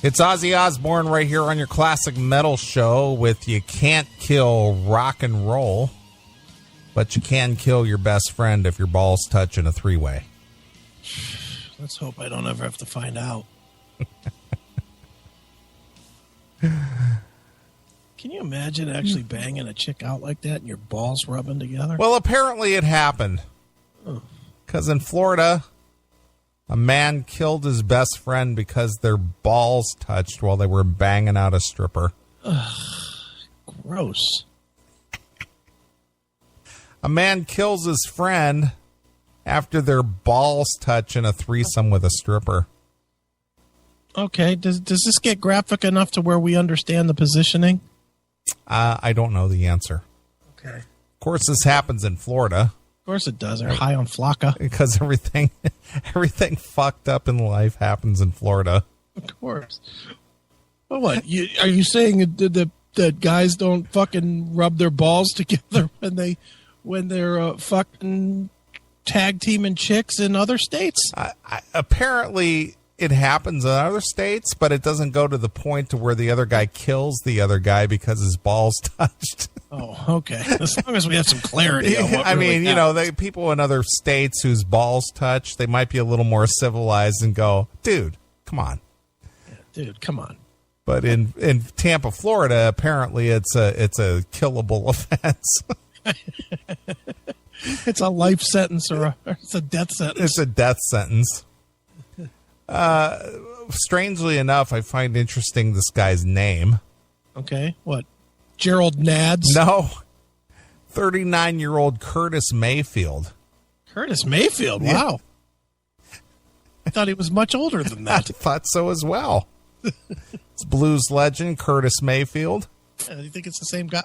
It's Ozzy Osbourne right here on your classic metal show with You Can't Kill Rock and Roll, but you can kill your best friend if your balls touch in a three-way. Let's hope I don't ever have to find out. Can you imagine actually banging a chick out like that and your balls rubbing together? Well, apparently it happened. Because in Florida, a man killed his best friend because their balls touched while they were banging out a stripper. Gross. A man kills his friend after their balls touch in a threesome with a stripper. Okay, does this get graphic enough to where we understand the positioning? I don't know the answer. Okay. Of course, this happens in Florida. Of course it does. They're high on flocka. Because everything fucked up in life happens in Florida. Of course. Well, what? Are you saying that guys don't fucking rub their balls together when they're fucking tag teaming chicks in other states? Apparently, it happens in other states, but it doesn't go to the point to where the other guy kills the other guy because his balls touched. Oh, okay. As long as we have some clarity on what really happens. People in other states whose balls touch, they might be a little more civilized and go, dude, come on. Yeah, dude, come on. But in Tampa, Florida, apparently it's a killable offense. It's a life sentence or it's a death sentence. It's a death sentence. Strangely enough, I find interesting this guy's name. Okay, what? Gerald Nads? No. 39-year-old Curtis Mayfield. Curtis Mayfield? Wow. Yeah. I thought he was much older than that. I thought so as well. It's blues legend Curtis Mayfield. Do you think it's the same guy?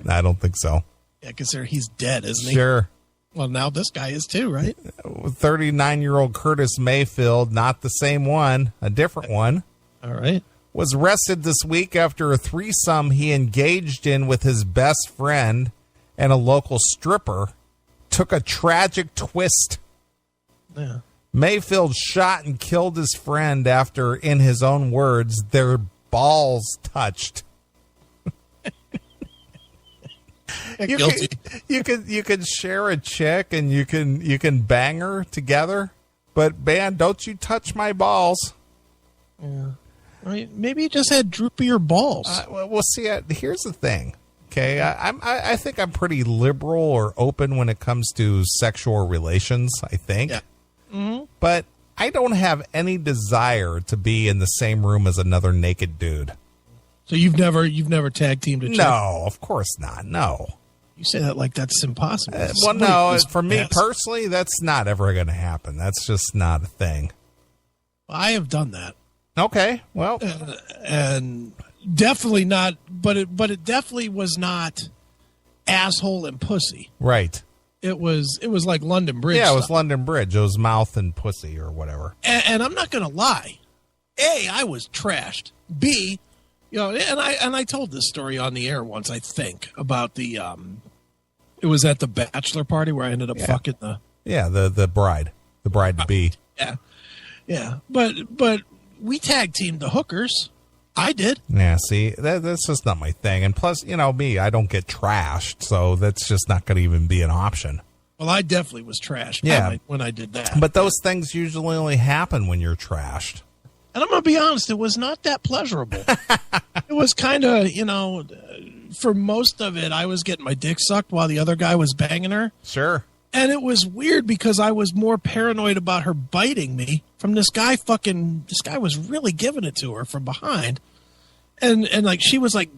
I don't think so. Yeah, because he's dead, isn't he? Sure. Well, now this guy is too, right? 39-year-old Curtis Mayfield, not the same one, a different one. All right. Was arrested this week after a threesome he engaged in with his best friend and a local stripper took a tragic twist. Yeah. Mayfield shot and killed his friend after, in his own words, their balls touched. You can share a chick and you can bang her together, but man, don't you touch my balls. Yeah. Maybe you just had droopier balls. We'll see. Here's the thing. Okay, I think I'm pretty liberal or open when it comes to sexual relations. I think, yeah. Mm-hmm. But I don't have any desire to be in the same room as another naked dude. So you've never tag teamed a chick? No, of course not. No. You say that like that's impossible. Well, no, for me personally, that's not ever going to happen. That's just not a thing. I have done that. Okay, well, and definitely not. But it definitely was not asshole and pussy. Right. It was like London Bridge. Yeah, it was stuff. London Bridge. It was mouth and pussy or whatever. And I'm not going to lie. A, I was trashed. B, and I told this story on the air once, I think, about the it was at the bachelor party where I ended up fucking the bride to be. Yeah. But we tag teamed the hookers. I did. Yeah, see, that's just not my thing. And plus, me, I don't get trashed, so that's just not going to even be an option. Well, I definitely was trashed when I did that. But those things usually only happen when you're trashed. And I'm going to be honest, it was not that pleasurable. It was kind of, for most of it, I was getting my dick sucked while the other guy was banging her. Sure. And it was weird because I was more paranoid about her biting me from this guy this guy was really giving it to her from behind. And like, she was like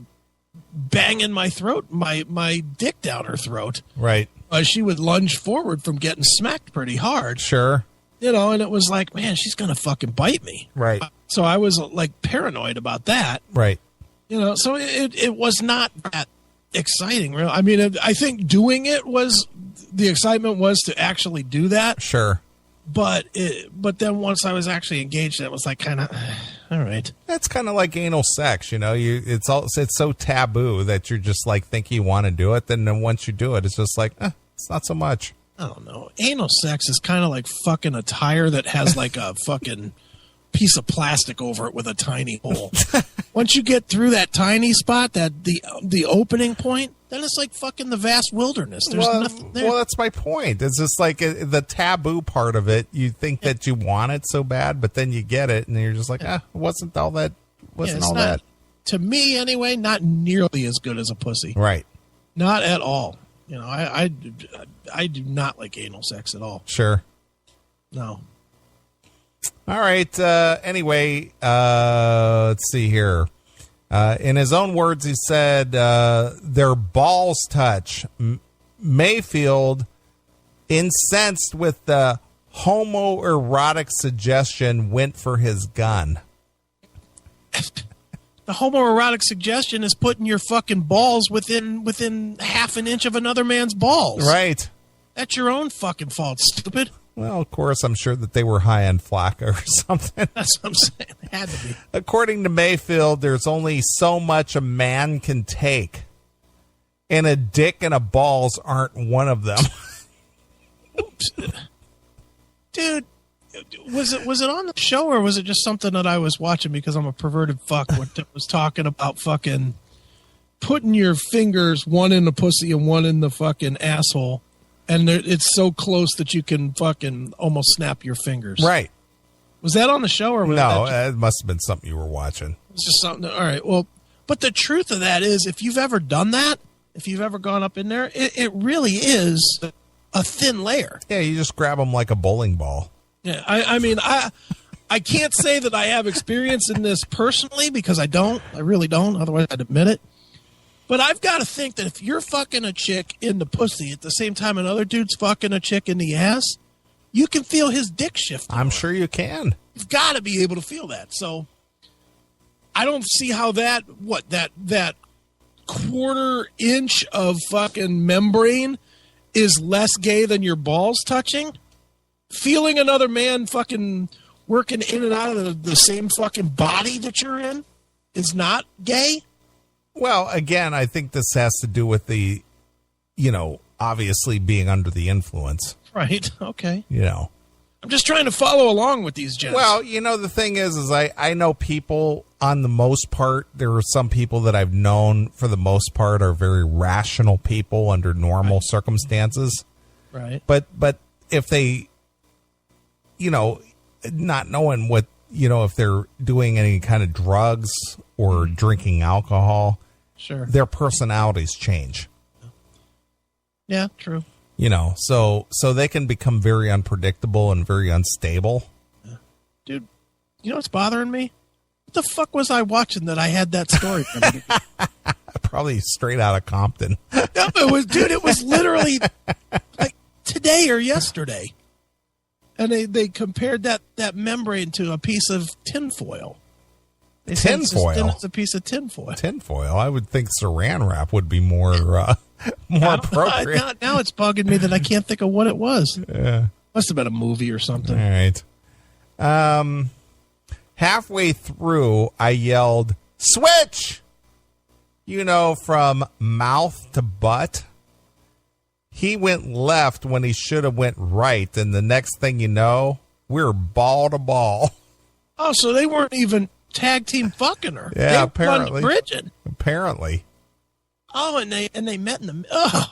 banging my throat, my dick down her throat. Right. She would lunge forward from getting smacked pretty hard. Sure. And it was like, man, she's going to fucking bite me. Right. So I was like paranoid about that. Right. So it was not that exciting. Really. I mean, I think doing it the excitement was to actually do that. Sure. But then once I was actually engaged, it was like kind of, all right. That's kind of like anal sex, it's so taboo that you're just like think you want to do it. Then once you do it, it's just like, it's not so much. I don't know. Anal sex is kind of like fucking a tire that has like a fucking piece of plastic over it with a tiny hole. Once you get through that tiny spot, that the opening point, then it's like fucking the vast wilderness. There's nothing there. Well, that's my point. It's just like the taboo part of it. You think that you want it so bad, but then you get it, and you're just like, it wasn't all that. That. To me, anyway, not nearly as good as a pussy. Right. Not at all. You know, I do not like anal sex at all. Sure. No. All right. Anyway, let's see here. In his own words, he said, their balls touch. Mayfield, incensed with the homoerotic suggestion, went for his gun. The homoerotic suggestion is putting your fucking balls within half an inch of another man's balls. Right. That's your own fucking fault, stupid. Well, of course, I'm sure that they were high on flakka or something. That's what I'm saying. It had to be. According to Mayfield, there's only so much a man can take, and a dick and a balls aren't one of them. Oops. Dude, was it on the show, or was it just something that I was watching because I'm a perverted fuck that was talking about fucking putting your fingers, one in the pussy and one in the fucking asshole, and it's so close that you can fucking almost snap your fingers. Right. Was that on the show, or was no? It must have been something you were watching. It's just something. All right. Well, but the truth of that is, if you've ever done that, if you've ever gone up in there, it really is a thin layer. Yeah, you just grab them like a bowling ball. Yeah, I mean, I can't say that I have experience in this personally because I don't. I really don't. Otherwise, I'd admit it. But I've got to think that if you're fucking a chick in the pussy at the same time another dude's fucking a chick in the ass, you can feel his dick shift. I'm sure you can. You've got to be able to feel that. So I don't see how that quarter inch of fucking membrane is less gay than your balls touching. Feeling another man fucking working in and out of the same fucking body that you're in is not gay. Well, again, I think this has to do with the, obviously being under the influence. Right. Okay. I'm just trying to follow along with these gents. Well, the thing is I know people on the most part. There are some people that I've known for the most part are very rational people under normal circumstances. Right. But if they, not knowing what, if they're doing any kind of drugs or drinking alcohol, sure, their personalities change. Yeah, true. So they can become very unpredictable and very unstable. Yeah. Dude, you know what's bothering me? What the fuck was I watching that I had that story from? Probably straight out of Compton. No, it was literally like today or yesterday. And they compared that membrane to a piece of tinfoil. Tinfoil? It's a piece of tinfoil. Tinfoil? I would think saran wrap would be more appropriate. Now it's bugging me that I can't think of what it was. Yeah. Must have been a movie or something. All right. Halfway through, I yelled, "Switch!" From mouth to butt. He went left when he should have went right, and the next thing you know, we're ball to ball. Oh, so they weren't even tag team fucking her. Yeah, they apparently. Bridget. Apparently. Oh, and they met in the. Oh.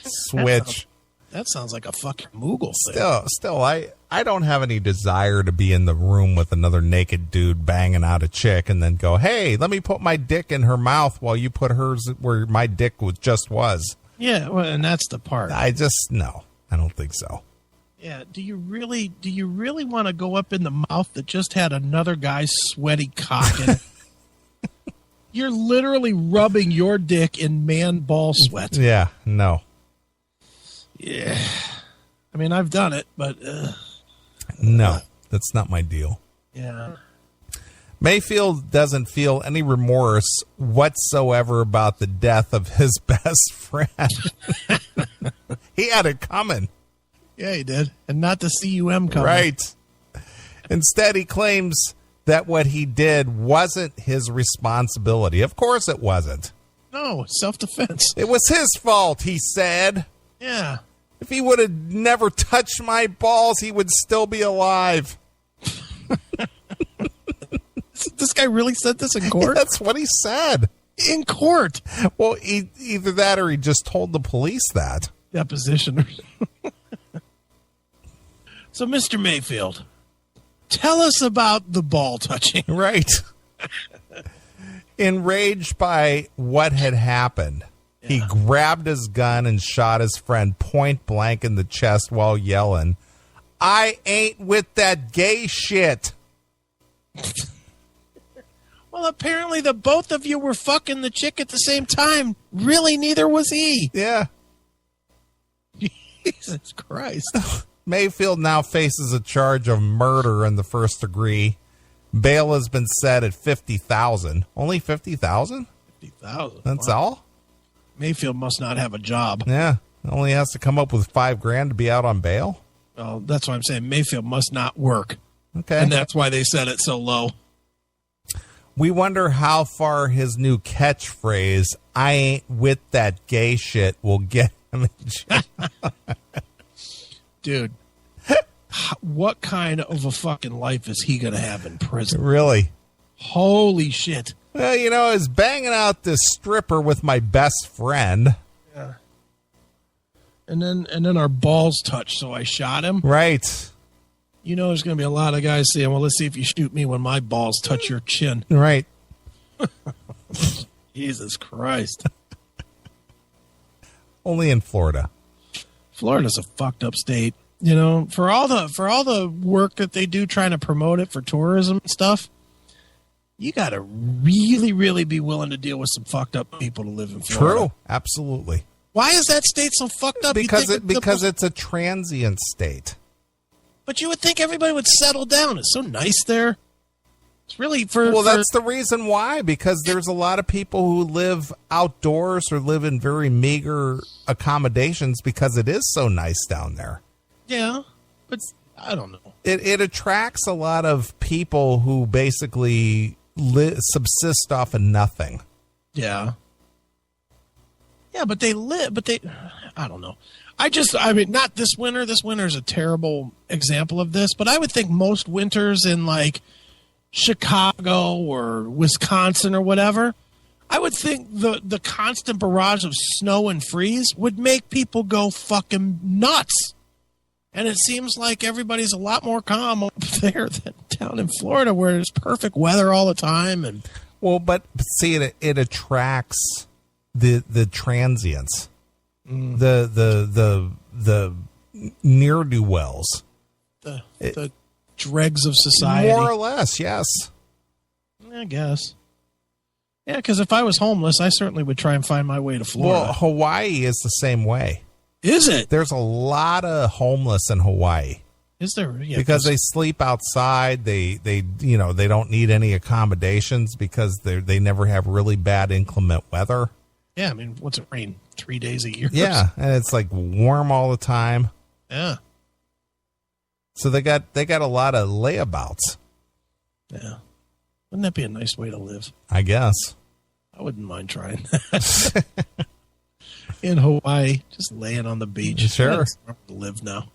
Switch. That sounds like a fucking Moogle thing. Still, I don't have any desire to be in the room with another naked dude banging out a chick and then go, hey, let me put my dick in her mouth while you put hers where my dick just was. Yeah, well, and that's the part. No, I don't think so. Yeah, do you really want to go up in the mouth that just had another guy's sweaty cock in it? You're literally rubbing your dick in man ball sweat. Yeah, no. Yeah. I mean, I've done it, but... no, that's not my deal. Yeah. Mayfield doesn't feel any remorse whatsoever about the death of his best friend. He had it coming. Yeah, he did. And not the CUM coming. Right. Instead, he claims that what he did wasn't his responsibility. Of course it wasn't. No, self-defense. It was his fault, he said. Yeah. If he would have never touched my balls, he would still be alive. This guy really said this in court? That's what he said. In court. Well, either that or he just told the police that. Deposition. So, Mr. Mayfield, tell us about the ball touching. Right. Enraged by what had happened, he grabbed his gun and shot his friend point blank in the chest while yelling, "I ain't with that gay shit." Well, apparently the both of you were fucking the chick at the same time. Really, neither was he. Yeah. Jesus Christ. Mayfield now faces a charge of murder in the first degree. Bail has been set at $50,000. Only $50,000? $50,000. That's wow. all? Mayfield must not have a job. Yeah. Only has to come up with $5,000 to be out on bail. Well, that's why I'm saying Mayfield must not work. Okay. And that's why they set it so low. We wonder how far his new catchphrase, "I ain't with that gay shit," will get him in jail. Dude, what kind of a fucking life is he going to have in prison? Really? Holy shit. Well, I was banging out this stripper with my best friend. Yeah. And then our balls touched, so I shot him. Right. There's going to be a lot of guys saying, well, let's see if you shoot me when my balls touch your chin. Right. Jesus Christ. Only in Florida. Florida's a fucked up state. For all the work that they do trying to promote it for tourism and stuff, you got to really, really be willing to deal with some fucked up people to live in Florida. True. Absolutely. Why is that state so fucked up? Because it's a transient state. But you would think everybody would settle down. It's so nice there. It's really that's the reason why, because there's a lot of people who live outdoors or live in very meager accommodations because it is so nice down there. Yeah, but I don't know. It attracts a lot of people who basically subsist off of nothing. Yeah. Yeah, but I don't know. Not this winter. This winter is a terrible example of this, but I would think most winters in like Chicago or Wisconsin or whatever, I would think the constant barrage of snow and freeze would make people go fucking nuts. And it seems like everybody's a lot more calm up there than down in Florida, where there's perfect weather all the time. And but see, it attracts the transients. The ne'er-do-wells. The dregs of society. More or less, yes. I guess. Yeah, because if I was homeless, I certainly would try and find my way to Florida. Well, Hawaii is the same way. Is it? There's a lot of homeless in Hawaii. Is there? Yeah, because they sleep outside. They don't need any accommodations because they never have really bad inclement weather. Yeah, what's it rain 3 days a year? Yeah, and it's like warm all the time. Yeah. So they got a lot of layabouts. Yeah. Wouldn't that be a nice way to live? I guess. I wouldn't mind trying that. In Hawaii, just laying on the beach. Sure. To live now.